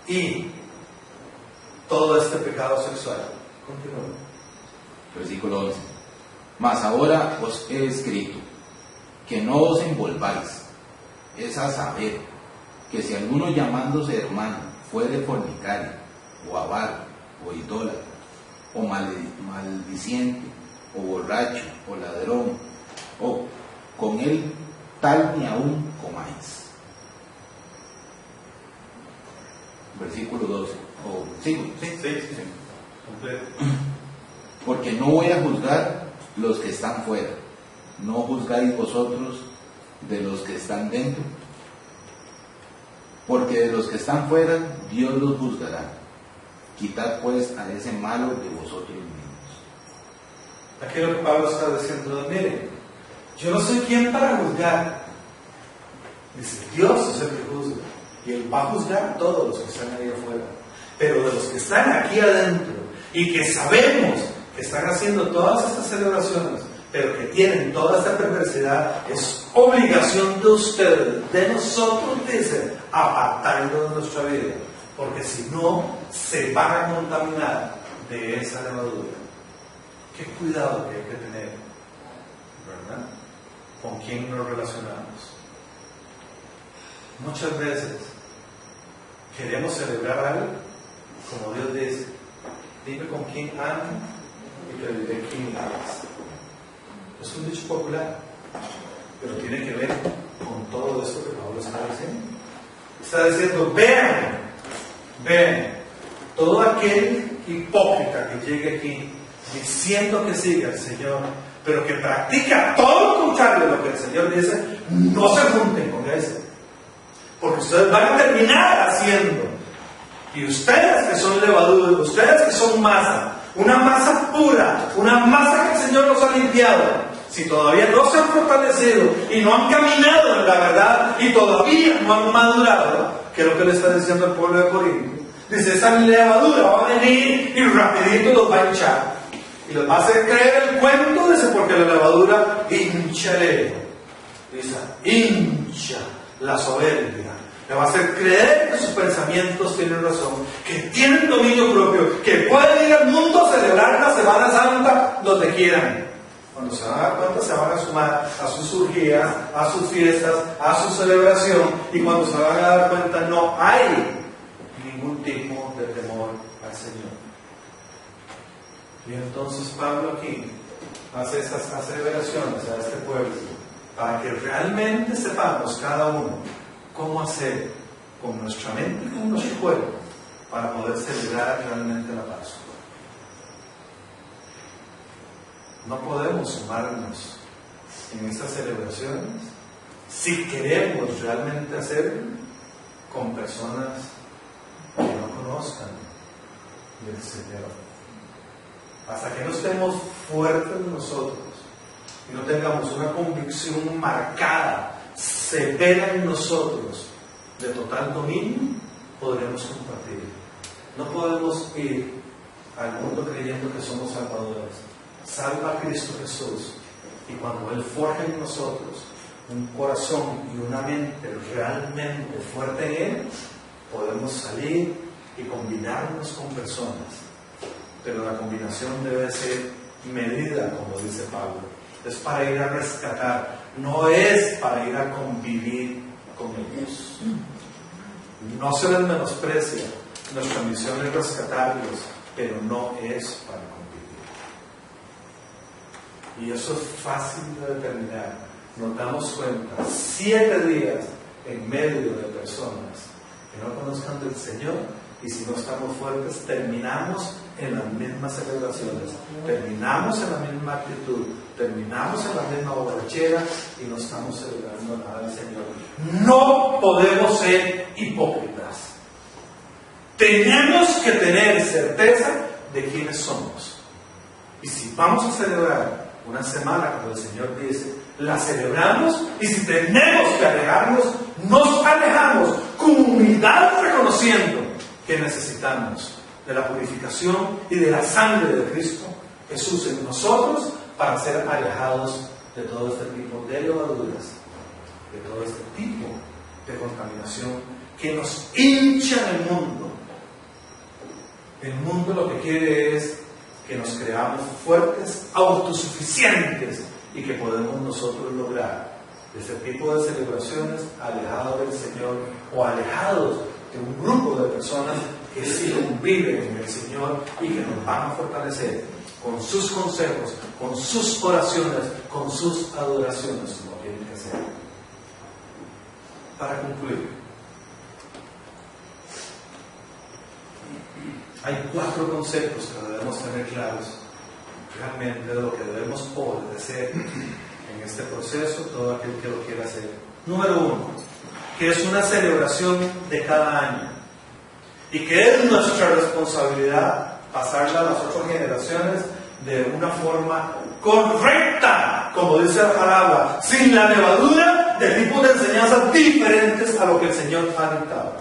y todo este pecado sexual. Continúa. Versículo 11. Mas ahora os he escrito que no os envolváis, es a saber, que si alguno llamándose hermano fuere fornicario, o avaro, o idólatra, o maldiciente, o borracho, o ladrón, o con él tal ni aún comáis. Versículo 12. ¿Sigo? Sí. Completo. Porque no voy a juzgar los que están fuera, no juzgáis vosotros de los que están dentro, porque de los que están fuera Dios los juzgará. Quitad pues a ese malo de vosotros mismos. Aquí lo que Pablo está diciendo, miren, yo no soy quien para juzgar. Dice, Dios es el que juzga y Él va a juzgar a todos los que están ahí afuera, pero de los que están aquí adentro y que sabemos que están haciendo todas estas celebraciones, pero que tienen toda esta perversidad, es obligación de ustedes, de nosotros, dice, apartarlo de nuestra vida, porque si no, se van a contaminar de esa levadura. Qué cuidado que hay que tener, ¿verdad? Con quién nos relacionamos. Muchas veces queremos celebrar algo, como Dios dice, dime con quién andas y te diré quién eres. Es un dicho popular, pero tiene que ver con todo esto que Pablo está diciendo. Está diciendo, vean, todo aquel hipócrita que llegue aquí diciendo que sigue al Señor, pero que practica todo lo contrario de lo que el Señor dice, no se junten con ese, porque ustedes van a terminar haciendo, y ustedes que son levadura, ustedes que son masa, una masa pura, una masa que el Señor nos ha limpiado, si todavía no se han fortalecido y no han caminado en la verdad y todavía no han madurado, que es lo que le está diciendo al pueblo de Corinto, dice, esa levadura va a venir y rapidito los va a hinchar y les va a hacer creer el cuento, dice, porque la levadura hincha el ego, dice, hincha la soberbia. Le va a hacer creer que sus pensamientos tienen razón, que tienen dominio propio, que pueden ir al mundo a celebrar la Semana Santa donde quieran. Cuando se van a dar cuenta, se van a sumar a sus surgías, a sus fiestas, a su celebración, y cuando se van a dar cuenta, no hay ningún tipo de temor al Señor. Y entonces Pablo aquí hace estas aseveraciones a este pueblo para que realmente sepamos cada uno cómo hacer con nuestra mente y con nuestro cuerpo para poder celebrar realmente la Pascua. No podemos sumarnos en estas celebraciones si queremos realmente hacerlo con personas que no conozcan del Señor. Hasta que no estemos fuertes nosotros y no tengamos una convicción marcada, severa en nosotros, de total dominio, podremos compartir. No podemos ir al mundo creyendo que somos salvadores. Salva a Cristo Jesús, y cuando Él forja en nosotros un corazón y una mente realmente fuerte en Él, podemos salir y combinarnos con personas. Pero la combinación debe ser medida, como dice Pablo. Es para ir a rescatar, no es para ir a convivir con ellos. No se les menosprecia, nuestra misión es rescatarlos, pero no es para convivir. Y eso es fácil de determinar. Nos damos cuenta, 7 días en medio de personas que no conozcan del Señor, y si no estamos fuertes, terminamos en las mismas celebraciones, terminamos en la misma actitud, terminamos en la misma borrachera y no estamos celebrando nada del Señor. No podemos ser hipócritas. Tenemos que tener certeza de quiénes somos. Y si vamos a celebrar una semana, como el Señor dice, la celebramos, y si tenemos que alejarnos, nos alejamos con humildad, reconociendo que necesitamos de la purificación y de la sangre de Cristo Jesús en nosotros para ser alejados de todo este tipo de levaduras, de todo este tipo de contaminación que nos hincha en el mundo. El mundo lo que quiere es que nos creamos fuertes, autosuficientes, y que podemos nosotros lograr este tipo de celebraciones alejados del Señor, o alejados de un grupo de personas que sí conviven en el Señor y que nos van a fortalecer con sus consejos, con sus oraciones, con sus adoraciones, como tienen que hacer. Para concluir, hay 4 conceptos que debemos tener claros realmente de lo que debemos obedecer en este proceso, todo aquel que lo quiera hacer. Número 1, que es una celebración de cada año y que es nuestra responsabilidad pasarla a las otras generaciones de una forma correcta, como dice la palabra, sin la levadura de tipos de enseñanzas diferentes a lo que el Señor ha dictado.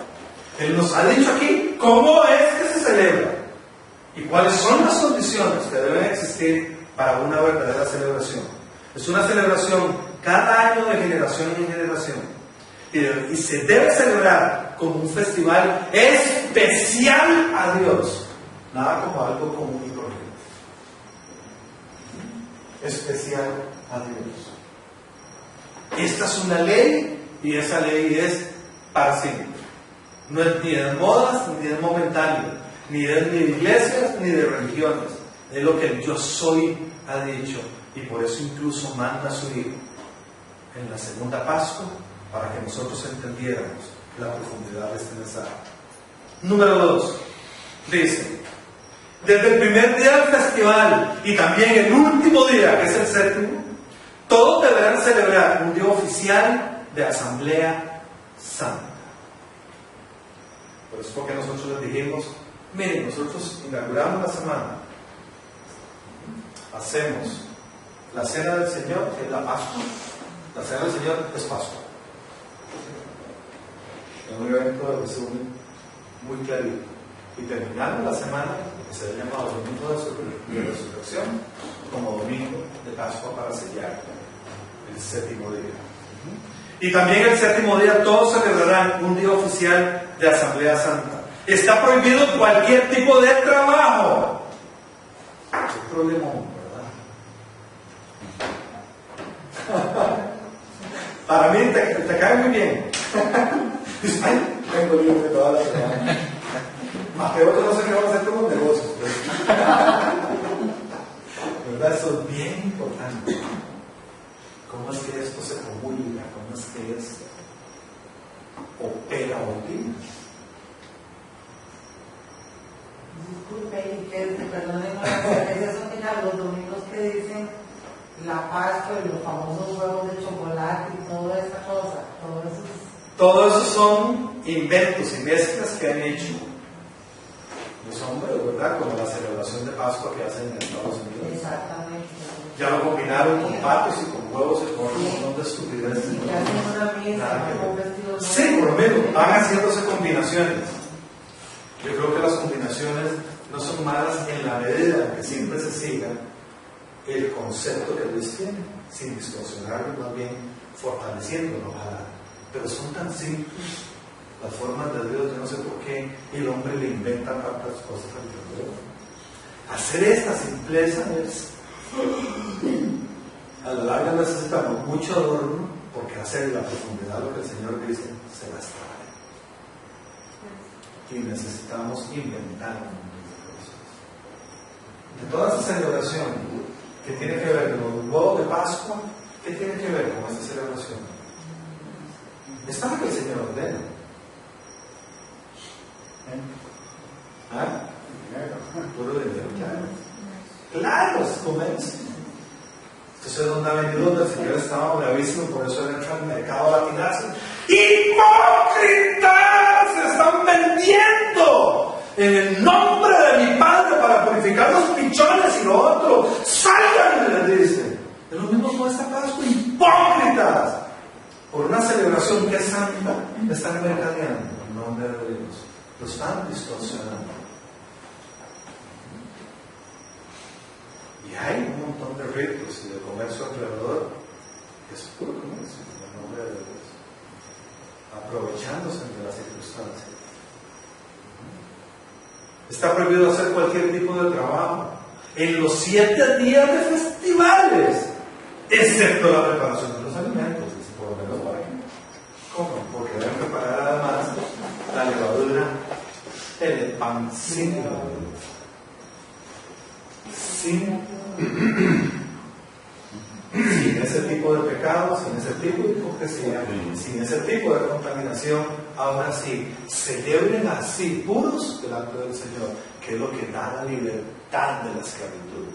Él nos ha dicho aquí cómo es que se celebra y cuáles son las condiciones que deben existir para una verdadera celebración. Es una celebración cada año, de generación en generación, y se debe celebrar como un festival especial a Dios, nada como algo común y corriente. Especial a Dios. Esta es una ley, y esa ley es para siempre. No es ni de modas, ni de momentáneo, ni de iglesias, ni de religiones. Es lo que el Yo Soy ha dicho, y por eso incluso manda a su Hijo en la segunda Pascua, para que nosotros entendiéramos la profundidad de este mensaje. Número 2, dice: desde el primer día del festival y también el último día, que es el séptimo, todos deberán celebrar un día oficial de asamblea santa. Por eso fue que nosotros les dijimos: miren, nosotros inauguramos la semana, hacemos la cena del Señor, que es la Pascua. La cena del Señor es Pascua. Es un evento de resumen muy clarito. Y terminamos la semana, que se ha llamado Domingo de Resurrección, como Domingo de Pascua, para sellar el séptimo día. Y también el séptimo día todos celebrarán un día oficial de Asamblea Santa. Está prohibido cualquier tipo de trabajo. ¿Qué problema, verdad? Para mí te cae muy bien. Dices: ay, tengo libre toda la semana. Mateo, yo no sé qué vamos a hacer con los negocios. es opera hoy día. Disculpe, y que perdonen esas son ya los domingos que dicen la Pascua y los famosos huevos de chocolate y toda esa cosa, todo eso son inventos y mezclas que han hecho los hombres, ¿verdad? Como la celebración de Pascua que hacen en Estados Unidos. Exactamente. Ya lo combinaron con patos y con huevos y con un montón de estupideces. Y que hacen una misa con vestidos. Sí, por lo menos van haciéndose combinaciones. Yo creo que las combinaciones no son malas en la medida en que siempre se siga el concepto que Dios tiene, sin distorsionarlo, más bien fortaleciéndolo, ojalá. Pero son tan simples las formas de Dios, yo no sé por qué el hombre le inventa tantas cosas al Dios. Hacer esta simpleza es, a la larga necesitamos mucho adorno, porque hacer la profundidad lo que el Señor dice se va a extraer. Y necesitamos inventar un montón de cosas. De toda esa celebración que tiene que ver con los huevos de Pascua, ¿qué tiene que ver con esta celebración? Es para que el Señor ordene. ¿Ah? Puro dinero, claro, es comercio. Entonces, donde ha venido donde el Señor estaba bravísimo, por eso él entra al mercado a latinarse. ¡Hipócritas! ¡Se están vendiendo en el nombre de mi Padre para purificar los pichones y lo otro! ¡Salgan! Les dice. Es lo mismo con esta Pascua. ¡Hipócritas! Por una celebración que es santa, están mercadeando en nombre de Dios. Lo están distorsionando. Y hay un montón de ritos y de comercio alrededor que es puro comercio en nombre de Dios, aprovechándose de las circunstancias. Está prohibido hacer cualquier tipo de trabajo en los 7 días de festivales, excepto la preparación de los alimentos, por lo menos para aquí. ¿Cómo? Porque deben preparar además la levadura, el pan sin levadura. Sin ese tipo de pecado, sin ese tipo de hipocresía, sin ese tipo de contaminación, ahora sí, celebren así, puros delante del Señor, que es lo que da la libertad de la esclavitud.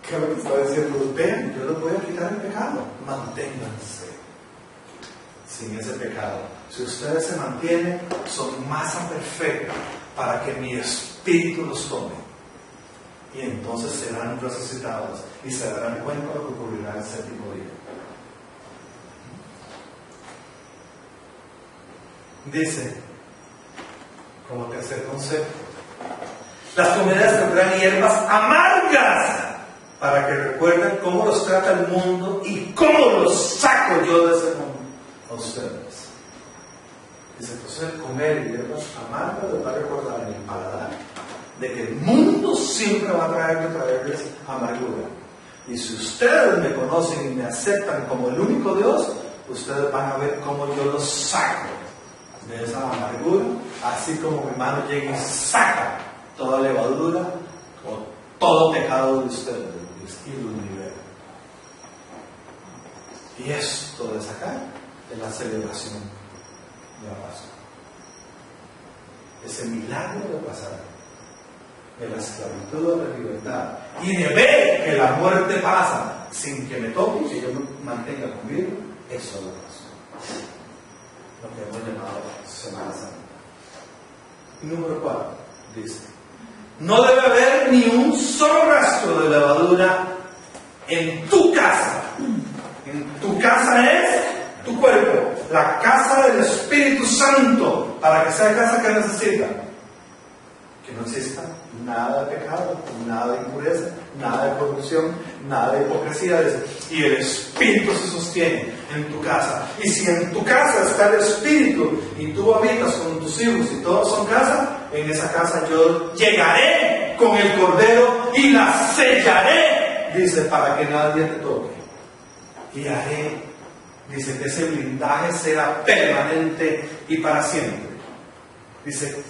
¿Qué es lo que está diciendo? Ven, yo les voy a quitar el pecado, manténganse sin ese pecado. Si ustedes se mantienen, son masa perfecta para que mi espíritu los tome. Y entonces serán resucitados y se darán cuenta de lo que ocurrirá el 7º día. Dice, como tercer concepto, las comidas tendrán hierbas amargas para que recuerden cómo los trata el mundo y cómo los saco yo de ese mundo a ustedes. Dice, entonces comer hierbas amargas les va a recordar en el paladar de que el mundo siempre va a traerles amargura. Y si ustedes me conocen y me aceptan como el único Dios, ustedes van a ver cómo yo los saco de esa amargura, así como mi mano llega y saca toda levadura o todo pecado de ustedes y los libera. Y esto de sacar es la celebración de la Pascua. Ese milagro de pasar de la esclavitud a la libertad y de ver que la muerte pasa sin que me toque y que yo me mantenga con vida, eso es la Pascua, lo que hemos llamado Semana Santa. Y número 4 dice, no debe haber ni un solo rastro de levadura en tu casa. En tu casa es tu cuerpo, la casa del Espíritu Santo, para que sea casa que necesita que no exista nada de pecado, nada de impureza, nada de corrupción, nada de hipocresía. Y el Espíritu se sostiene en tu casa. Y si en tu casa está el Espíritu y tú habitas con tus hijos y todos son casa, en esa casa yo llegaré con el Cordero y la sellaré, dice, para que nadie te toque. Y haré, dice, que ese blindaje sea permanente y para siempre. Dice,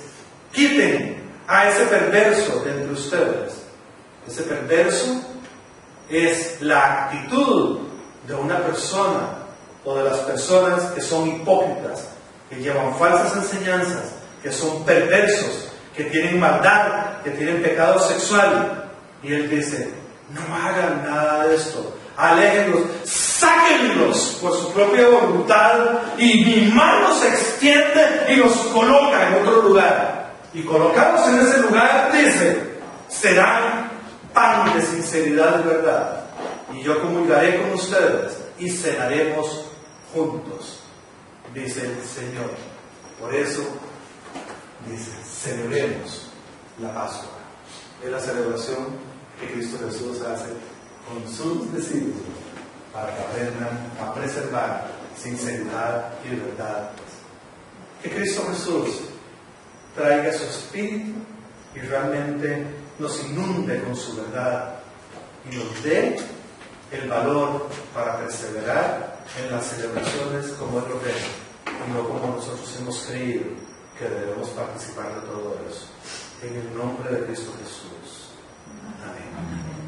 quiten a ese perverso de entre ustedes. Ese perverso es la actitud de una persona o de las personas que son hipócritas, que llevan falsas enseñanzas, que son perversos, que tienen maldad, que tienen pecado sexual. Y Él dice, no hagan nada de esto, aléjenlos, sáquenlos por su propia voluntad, y mi mano se extiende y los coloca en otro lugar. Y colocados en ese lugar, dice, serán pan de sinceridad y verdad. Y yo comulgaré con ustedes y cenaremos juntos, dice el Señor. Por eso, dice, celebremos la Pascua. Es la celebración que Cristo Jesús hace con sus discípulos para que aprendan a preservar sinceridad y verdad. Que Cristo Jesús traiga su espíritu y realmente nos inunde con su verdad y nos dé el valor para perseverar en las celebraciones como Él lo ve y no como nosotros hemos creído que debemos participar de todo eso. En el nombre de Cristo Jesús. Amén.